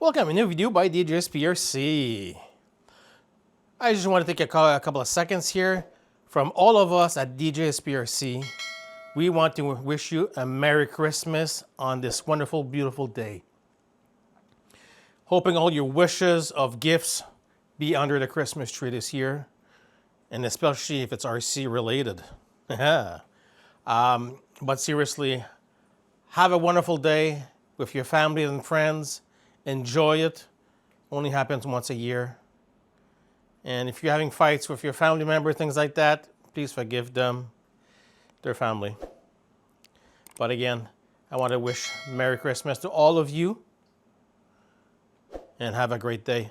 Welcome to a new video by Djsprc. I just want to take a couple of seconds here. From all of us at Djsprc, we want to wish you a Merry Christmas on this wonderful, beautiful day. Hoping all your wishes of gifts be under the Christmas tree this year, and especially if it's RC related. But seriously, have a wonderful day with your family and friends. Enjoy it. Only happens once a year. And if you're having fights with your family member, things like that, please forgive them, their family. But again, I want to wish Merry Christmas to all of you and have a great day.